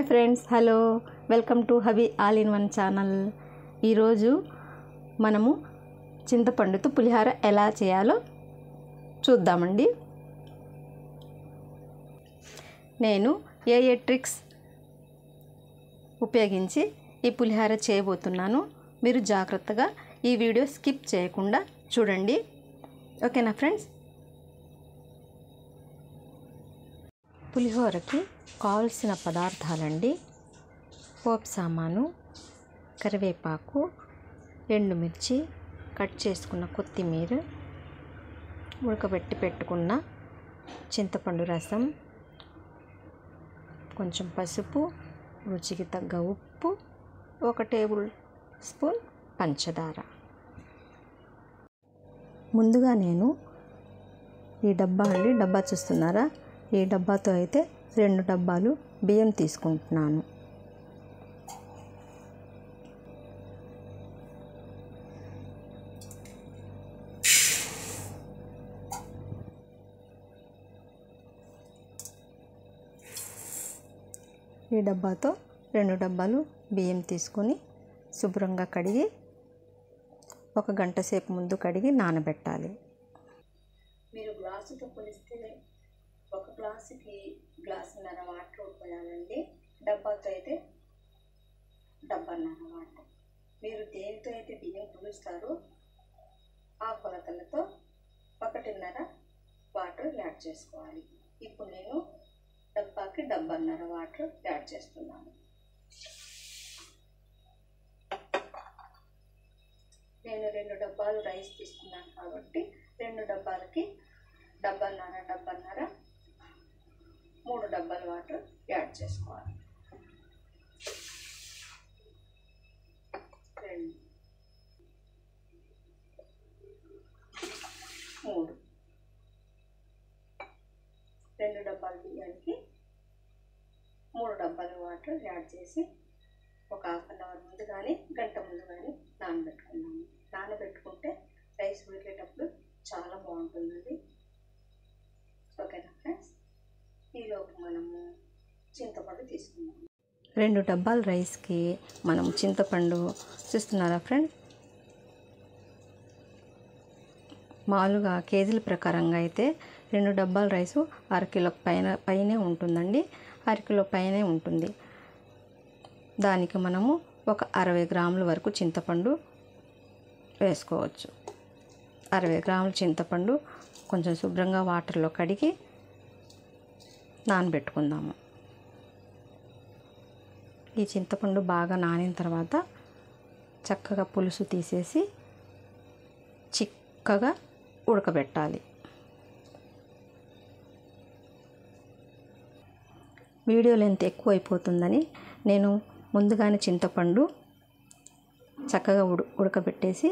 Hi friends, hello, welcome to hubby all in one channel. ఈరోజు మనము చింతపండుతో పులిహోర ఎలా చేయాలో చూద్దామండి. నేను ఏ ట్రిక్స్ ఉపయోగించి ఈ పులిహోర చేయబోతున్నాను. మీరు జాగ్రత్తగా ఈ వీడియో స్కిప్ చేయకుండా చూడండి. ఓకేనా ఫ్రెండ్స్? పులిహోరకి కావలసిన పదార్థాలండి: పోపు సామాను, కరివేపాకు, ఎండుమిర్చి, కట్ చేసుకున్న కొత్తిమీర, ఉడకబెట్టి పెట్టుకున్న చింతపండు రసం, కొంచెం పసుపు, రుచికి తగ్గ ఉప్పు, 1 టేబుల్ స్పూన్ పంచదార. ముందుగా నేను ఈ డబ్బా చూస్తున్నారా? ఈ డబ్బాతో అయితే 2 డబ్బాలు బియ్యం తీసుకుంటున్నాను. ఈ డబ్బాతో 2 డబ్బాలు బియ్యం తీసుకొని శుభ్రంగా కడిగి 1 గంట సేపు ముందు కడిగి నానబెట్టాలి. మీరు గ్లాసుతో కొలిస్తే 1 గ్లాసుకి గ్లాసున్నర వాటర్ పోయాలండి. డబ్బాతో అయితే డబ్బాన్నర వాటర్. మీరు దేనితో అయితే బియ్యం కొలుస్తారో ఆ కొలతలతో 1.5 వాటర్ యాడ్ చేసుకోవాలి. ఇప్పుడు నేను డబ్బాకి డబ్బాన్నర వాటర్ యాడ్ చేస్తున్నాను. నేను 2 డబ్బాలు రైస్ తీసుకున్నాను కాబట్టి 2 డబ్బాలకి డబ్బాన్నర 3 డబ్బాల వాటర్ యాడ్ చేసుకోవాలి. 2 డబ్బాల బియ్యానికి 3 డబ్బాల వాటర్ యాడ్ చేసి ఒక హాఫ్ అన్ అవర్ ముందు కానీ గంట ముందు కానీ నానబెట్టుకున్నాము. నానబెట్టుకుంటే రైస్ ఉడికేటప్పుడు చాలా బాగుంటుందండి. ఓకేనా ఫ్రెండ్స్? ఈలోపు మనము చింతపండు తీసుకున్నాము. 2 డబ్బాల రైస్కి మనం చింతపండు చూస్తున్నారా ఫ్రెండ్స్? మామూలుగా కేజీల ప్రకారంగా అయితే 2 డబ్బాల రైసు 1/2 కిలో పైనే ఉంటుందండి. 1/2 కిలో పైనే ఉంటుంది. దానికి మనము ఒక 60 గ్రాముల వరకు చింతపండు వేసుకోవచ్చు. 60 గ్రాముల చింతపండు కొంచెం శుభ్రంగా వాటర్లో కడిగి నానబెట్టుకుందాము. ఈ చింతపండు బాగా నానిన తర్వాత చక్కగా పులుసు తీసేసి చిక్కగా ఉడకబెట్టాలి. వీడియో లెంత్ ఎక్కువ అయిపోతుందని నేను ముందుగానే చింతపండు చక్కగా ఉడకబెట్టేసి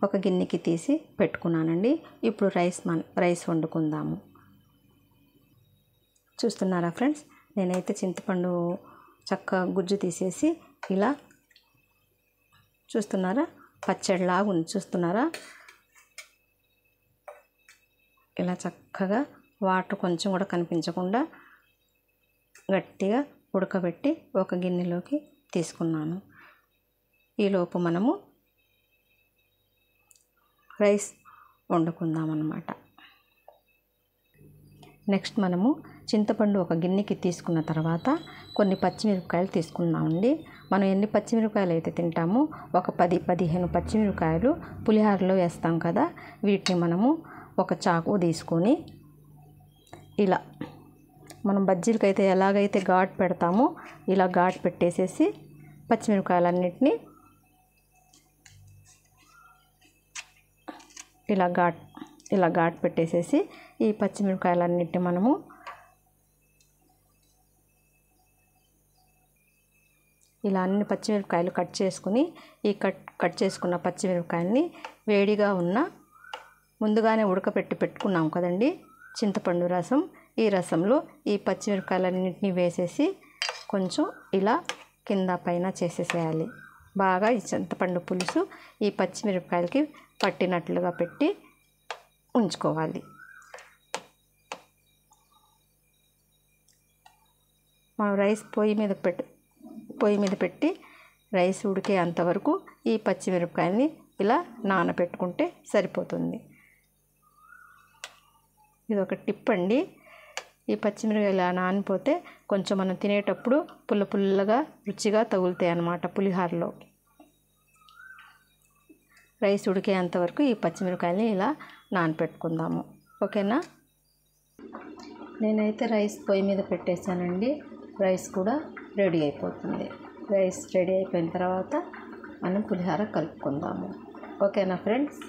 ఒక గిన్నెకి తీసి పెట్టుకున్నానండి. ఇప్పుడు రైస్ వండుకుందాము. చూస్తున్నారా ఫ్రెండ్స్? నేనైతే చింతపండు చక్కగా గుజ్జు తీసేసి ఇలా చూస్తున్నారా, పచ్చడిలాగా ఉంది. చూస్తున్నారా? ఇలా చక్కగా వాటర్ కొంచెం కూడా కనిపించకుండా గట్టిగా ఉడకబెట్టి ఒక గిన్నెలోకి తీసుకున్నాను. ఈలోపు మనము రైస్ వండుకుందామన్నమాట. నెక్స్ట్ మనము చింతపండు ఒక గిన్నెకి తీసుకున్న తర్వాత కొన్ని పచ్చిమిరపకాయలు తీసుకున్నామండి. మనం ఎన్ని పచ్చిమిరపకాయలు అయితే తింటామో ఒక 10-15 పచ్చిమిరపకాయలు పులిహోరలో వేస్తాం కదా, వీటిని మనము ఒక చాకు తీసుకొని ఇలా మనం బజ్జీలకైతే ఎలాగైతే ఘాటు పెడతామో ఇలా ఘాటు పెట్టేసేసి పచ్చిమిరపకాయలన్నిటినీ ఇలా ఘాటు పెట్టేసేసి ఈ పచ్చిమిరపకాయలన్నిటిని మనము ఇలా అన్ని పచ్చిమిరపకాయలు కట్ చేసుకుని ఈ కట్ చేసుకున్న పచ్చిమిరపకాయలని వేడిగా ఉన్న ముందుగానే ఉడకపెట్టి పెట్టుకున్నాం కదండి చింతపండు రసం, ఈ రసంలో ఈ పచ్చిమిరపకాయలన్నింటినీ వేసేసి కొంచెం ఇలా కింద పైన చేసేసేయాలి. బాగా ఈ చింతపండు పులుసు ఈ పచ్చిమిరపకాయలకి పట్టినట్లుగా పెట్టి ఉంచుకోవాలి. మనం రైస్ పొయ్యి మీద పెట్టి రైస్ ఉడికే అంతవరకు ఈ పచ్చిమిరపకాయని ఇలా నానబెట్టుకుంటే సరిపోతుంది. ఇది ఒక టిప్ అండి. ఈ పచ్చిమిరపకాయలు ఇలా నానిపోతే కొంచెం మనం తినేటప్పుడు పుల్లగా రుచిగా తగులుతాయి అన్నమాట పులిహోరలో. రైస్ ఉడికేంతవరకు ఈ పచ్చిమిరపకాయలని ఇలా నానపెట్టుకుందాము. ఓకేనా? నేనైతే రైస్ పొయ్యి మీద పెట్టేశానండి. రైస్ కూడా రెడీ అయిపోతుంది. రైస్ రెడీ అయిపోయిన తర్వాత మనం పులిహోర కలుపుకుందాము. ఓకేనా ఫ్రెండ్స్?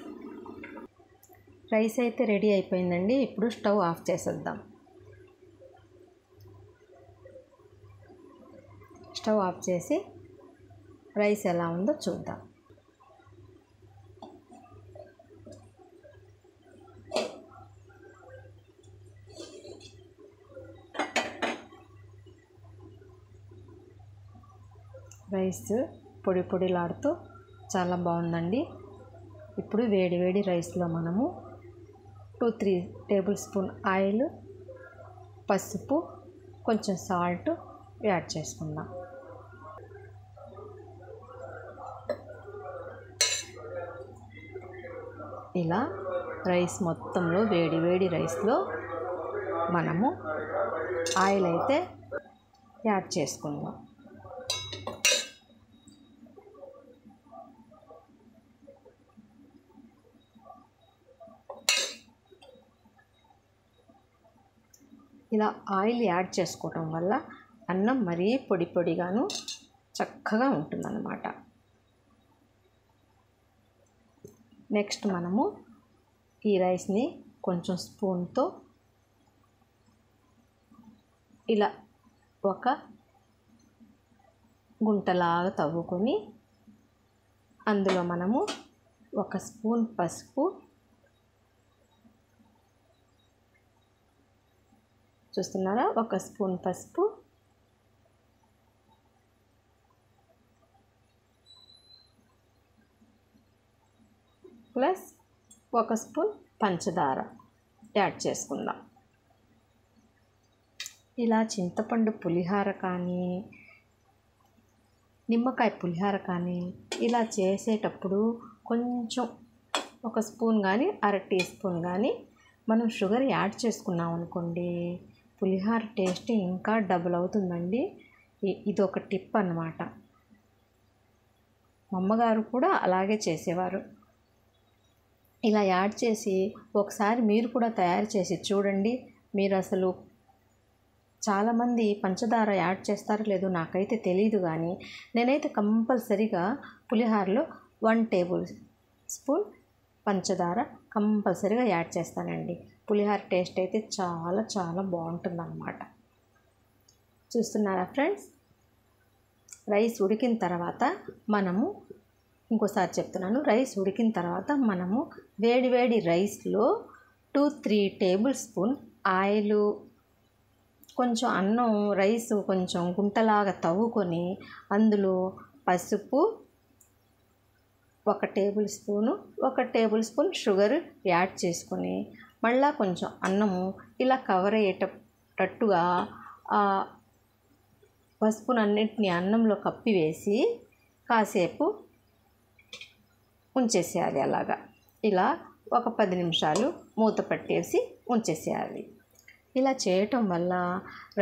రైస్ అయితే రెడీ అయిపోయిందండి. ఇప్పుడు స్టవ్ ఆఫ్ చేసేద్దాం. స్టవ్ ఆఫ్ చేసి రైస్ ఎలా ఉందో చూద్దాం. రైస్ పొడిలాడుతూ చాలా బాగుందండి. ఇప్పుడు వేడి రైస్లో మనము 2-3 టేబుల్ స్పూన్ ఆయిల్, పసుపు, కొంచెం సాల్ట్ యాడ్ చేసుకుందాం. ఇలా రైస్ మొత్తంలో వేడి రైస్లో మనము ఆయిల్ అయితే యాడ్ చేసుకుందాం. ఇలా ఆయిల్ యాడ్ చేసుకోవటం వల్ల అన్నం మరీ పొడిగాను చక్కగా ఉంటుందన్నమాట. నెక్స్ట్ మనము ఈ రైస్ని కొంచెం స్పూన్తో ఇలా ఒక గుంటలాగా తవ్వుకొని అందులో మనము 1 స్పూన్ పసుపు, చూస్తున్నారా, 1 స్పూన్ పసుపు, ప్లస్ 1 స్పూన్ పంచదార యాడ్ చేసుకుందాం. ఇలా చింతపండు పులిహోర కానీ నిమ్మకాయ పులిహోర కానీ ఇలా చేసేటప్పుడు కొంచెం 1 స్పూన్ కానీ 1/2 టీ స్పూన్ కానీ మనం షుగర్ యాడ్ చేసుకున్నాం అనుకోండి, పులిహోర టేస్ట్ ఇంకా డబుల్ అవుతుందండి. ఇది ఒక టిప్ అన్నమాట. మా అమ్మగారు కూడా అలాగే చేసేవారు. ఇలా యాడ్ చేసి ఒకసారి మీరు కూడా తయారు చేసి చూడండి. మీరు అసలు చాలామంది పంచదార యాడ్ చేస్తారో లేదో నాకైతే తెలియదు, కానీ నేనైతే కంపల్సరీగా పులిహోరలో 1 టేబుల్ స్పూన్ పంచదార కంపల్సరీగా యాడ్ చేస్తానండి. పులిహోర టేస్ట్ అయితే చాలా బాగుంటుందన్నమాట. చూస్తున్నారా ఫ్రెండ్స్? రైస్ ఉడికిన తర్వాత మనము ఇంకోసారి చెప్తున్నాను, రైస్ ఉడికిన తర్వాత మనము వేడి రైస్లో 2-3 టేబుల్ స్పూన్ ఆయిల్, కొంచెం అన్నం రైస్ కొంచెం గుంటలాగా తవ్వుకొని అందులో పసుపు, 1 టేబుల్ స్పూన్ షుగర్ యాడ్ చేసుకొని మళ్ళా కొంచెం అన్నము ఇలా కవర్ అయ్యేటట్టుగా పసుపునన్నింటినీ అన్నంలో కప్పివేసి కాసేపు ఉంచేసేయాలి. అలాగా ఇలా ఒక 10 నిమిషాలు మూత పట్టేసి ఉంచేసేయాలి. ఇలా చేయటం వల్ల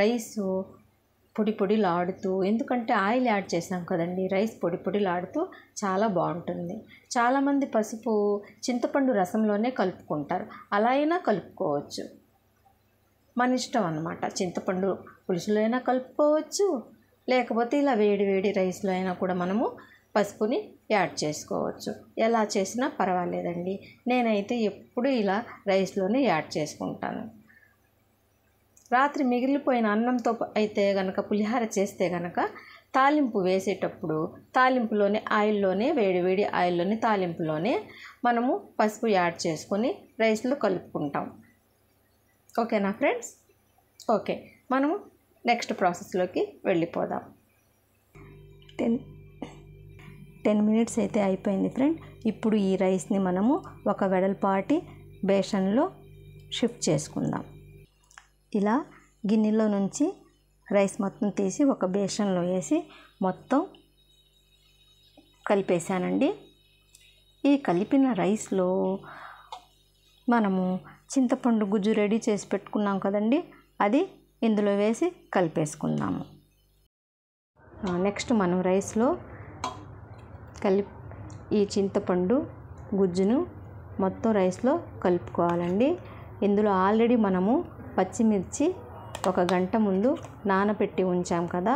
రైసు పొడిలాడుతూ, ఎందుకంటే ఆయిల్ యాడ్ చేసాం కదండి, రైస్ పొడిలాడుతూ చాలా బాగుంటుంది. చాలామంది పసుపు చింతపండు రసంలోనే కలుపుకుంటారు. అలా అయినా కలుపుకోవచ్చు, మన ఇష్టం అన్నమాట. చింతపండు పులుసులో అయినా కలుపుకోవచ్చు, లేకపోతే ఇలా వేడి రైస్లో అయినా కూడా మనము పసుపుని యాడ్ చేసుకోవచ్చు. ఎలా చేసినా పర్వాలేదండి. నేనైతే ఎప్పుడు ఇలా రైస్లోనే యాడ్ చేసుకుంటాను. రాత్రి మిగిలిపోయిన అన్నంతో అయితే కనుక పులిహోర చేస్తే కనుక తాలింపు వేసేటప్పుడు తాలింపులోనే ఆయిల్లోనే వేడి ఆయిల్లోనే తాలింపులోనే మనము పసుపు యాడ్ చేసుకొని రైస్లో కలుపుకుంటాం. ఓకేనా ఫ్రెండ్స్? ఓకే, మనము నెక్స్ట్ ప్రాసెస్లోకి వెళ్ళిపోదాం. 10 మినిట్స్ అయితే అయిపోయింది ఫ్రెండ్. ఇప్పుడు ఈ రైస్ని మనము ఒక వెడల్పాటి బేషన్లో షిఫ్ట్ చేసుకుందాం. ఇలా గిన్నెలో నుంచి రైస్ మొత్తం తీసి ఒక బేషన్లో వేసి మొత్తం కలిపేసానండి. ఈ కలిపిన రైస్లో మనము చింతపండు గుజ్జు రెడీ చేసి పెట్టుకున్నాం కదండి, అది ఇందులో వేసి కలిపేసుకుందాము. నెక్స్ట్ మనం రైస్లో ఈ చింతపండు గుజ్జును మొత్తం రైస్లో కలుపుకోవాలండి. ఇందులో ఆల్రెడీ మనము పచ్చిమిర్చి 1 గంట ముందు నానబెట్టి ఉంచాం కదా,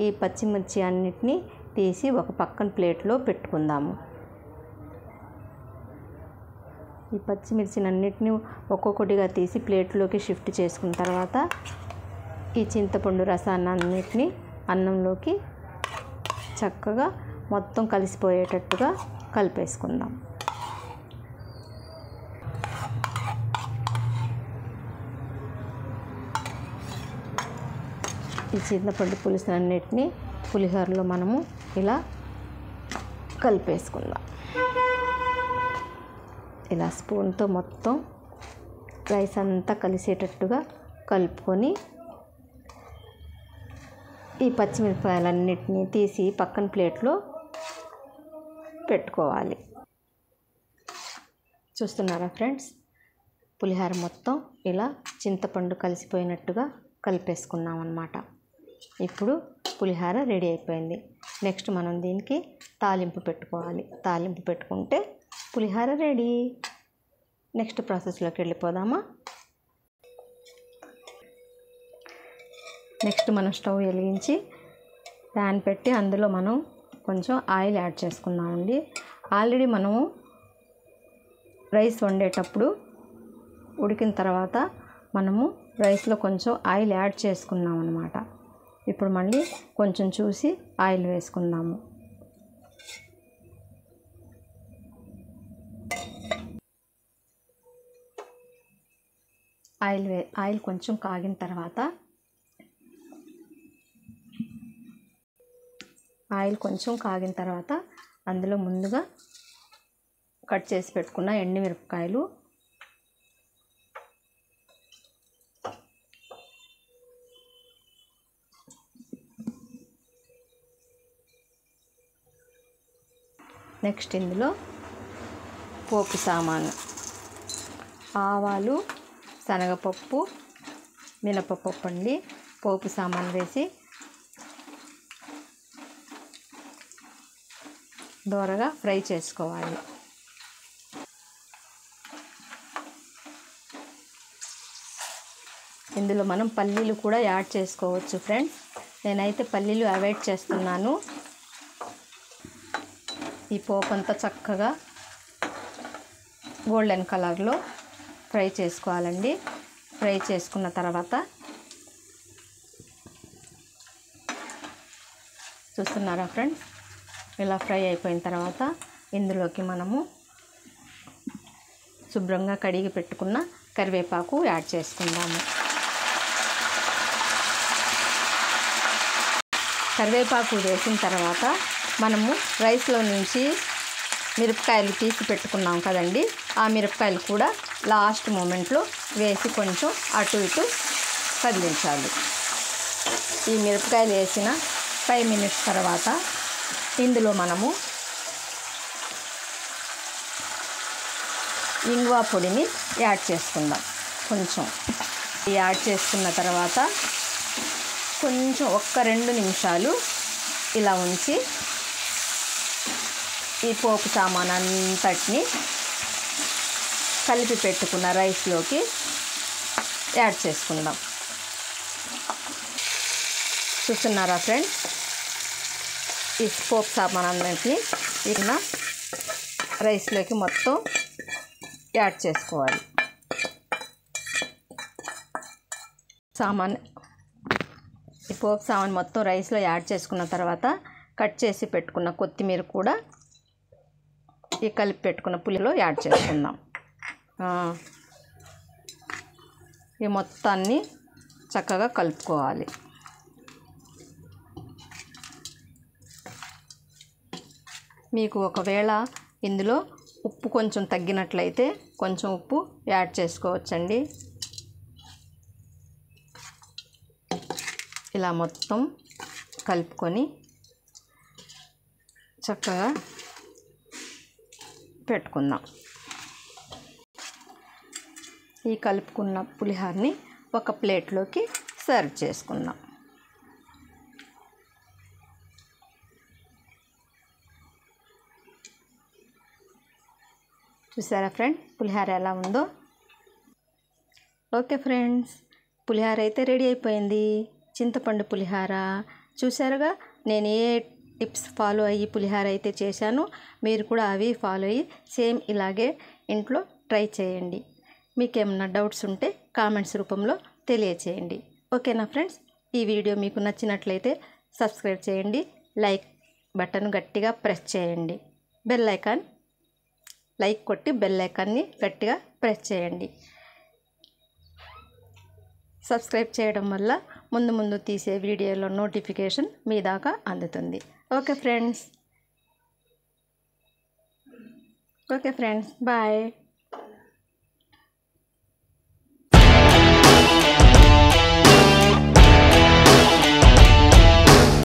ఈ పచ్చిమిర్చి అన్నిటినీ తీసి ఒక పక్కన ప్లేట్లో పెట్టుకుందాము. ఈ పచ్చిమిర్చిని అన్నిటినీ ఒక్కొక్కటిగా తీసి ప్లేట్లోకి షిఫ్ట్ చేసుకున్న తర్వాత ఈ చింతపండు రసాన్ని అన్నిటినీ అన్నంలోకి చక్కగా మొత్తం కలిసిపోయేటట్టుగా కలిపేసుకుందాం. ఈ చింతపండు పులుసు అన్నిటినీ పులిహోరలో మనము ఇలా కలిపేసుకుందాం. ఇలా స్పూన్తో మొత్తం రైస్ అంతా కలిసేటట్టుగా కలుపుకొని ఈ పచ్చిమిరపకాయలన్నిటినీ తీసి పక్కన ప్లేట్లో పెట్టుకోవాలి. చూస్తున్నారా ఫ్రెండ్స్, పులిహోర మొత్తం ఇలా చింతపండు కలిసిపోయినట్టుగా కలిపేసుకున్నాం అన్నమాట. ఇప్పుడు పులిహోర రెడీ అయిపోయింది. నెక్స్ట్ మనం దీనికి తాలింపు పెట్టుకోవాలి. తాలింపు పెట్టుకుంటే పులిహోర రెడీ. నెక్స్ట్ ప్రాసెస్లోకి వెళ్ళిపోదామా. నెక్స్ట్ మనం స్టవ్ వెలిగించి ప్యాన్ పెట్టి అందులో మనం కొంచెం ఆయిల్ యాడ్ చేసుకున్నామండి. ఆల్రెడీ మనము రైస్ వండేటప్పుడు ఉడికిన తర్వాత మనము రైస్లో కొంచెం ఆయిల్ యాడ్ చేసుకున్నాం అన్నమాట. ఇప్పుడు మళ్ళీ కొంచెం చూసి ఆయిల్ వేసుకుందాము. ఆయిల్ కొంచెం కాగిన తర్వాత అందులో ముందుగా కట్ చేసి పెట్టుకున్న ఎండుమిరపకాయలు, నెక్స్ట్ ఇందులో పోపు సామాను ఆవాలు, శనగపప్పు, మినపప్పు అండి, పోపు సామాను వేసి దోరగా ఫ్రై చేసుకోవాలి. ఇందులో మనం పల్లీలు కూడా యాడ్ చేసుకోవచ్చు ఫ్రెండ్స్. నేనైతే పల్లీలు అవాయిడ్ చేస్తున్నాను. ఈ పోపు అంతా చక్కగా గోల్డెన్ కలర్లో ఫ్రై చేసుకోవాలండి. ఫ్రై చేసుకున్న తర్వాత చూస్తున్నారా ఫ్రెండ్స్, ఇలా ఫ్రై అయిపోయిన తర్వాత ఇందులోకి మనము శుభ్రంగా కడిగి పెట్టుకున్న కరివేపాకు యాడ్ చేసుకుందాము. కరివేపాకు వేసిన తర్వాత మనము రైస్లో నుంచి మిరపకాయలు తీసి పెట్టుకున్నాం కదండి, ఆ మిరపకాయలు కూడా లాస్ట్ మూమెంట్లో వేసి కొంచెం అటు ఇటు కదిలించాలి. ఈ మిరపకాయలు వేసిన 5 మినిట్స్ తర్వాత ఇందులో మనము ఇంగువ పొడిని యాడ్ చేసుకుందాం. కొంచెం యాడ్ చేసుకున్న తర్వాత కొంచెం 1-2 నిమిషాలు ఇలా ఉంచి ఈ పోపు సామాన్ అంతటిని కలిపి పెట్టుకున్న రైస్లోకి యాడ్ చేసుకుందాం. చూస్తున్నారా ఫ్రెండ్స్, ఈ పోపు సామాన్ అన్నింటినీ ఇలా రైస్లోకి మొత్తం యాడ్ చేసుకోవాలి. ఈ పోపు సామాన్ మొత్తం రైస్లో యాడ్ చేసుకున్న తర్వాత కట్ చేసి పెట్టుకున్న కొత్తిమీర కూడా ఈ కలిపి పెట్టుకున్న పులిలో యాడ్ చేసుకుందాం. ఈ మొత్తాన్ని చక్కగా కలుపుకోవాలి. మీకు ఒకవేళ ఇందులో ఉప్పు కొంచెం తగ్గినట్లయితే కొంచెం ఉప్పు యాడ్ చేసుకోవచ్చండి. ఇలా మొత్తం కలుపుకొని చక్కగా పెట్టుకుందాం. ఈ కలుపుకున్న పులిహోరని ఒక ప్లేట్లోకి సర్వ్ చేసుకుందాం. చూసారా ఫ్రెండ్ పులిహోర ఎలా ఉందో? ఓకే ఫ్రెండ్స్, పులిహోర అయితే రెడీ అయిపోయింది. చింతపండు పులిహోర చూసారుగా. నేను ఏ టిప్స్ ఫాలో అయ్యి పులిహోర అయితే చేశానో మీరు కూడా అవి ఫాలో అయ్యి సేమ్ ఇలాగే ఇంట్లో ట్రై చేయండి. మీకు ఏమన్నా డౌట్స్ ఉంటే కామెంట్స్ రూపంలో తెలియచేయండి. ఓకేనా ఫ్రెండ్స్? ఈ వీడియో మీకు నచ్చినట్లయితే సబ్స్క్రైబ్ చేయండి, లైక్ బటన్ గట్టిగా ప్రెస్ చేయండి, బెల్ ఐకాన్ లైక్ కొట్టి బెల్ ఐకాన్ని గట్టిగా ప్రెస్ చేయండి. సబ్స్క్రైబ్ చేయడం వల్ల ముందు ముందు తీసే వీడియోలో నోటిఫికేషన్ మీ దాకా అందుతుంది. Okay friends, bye.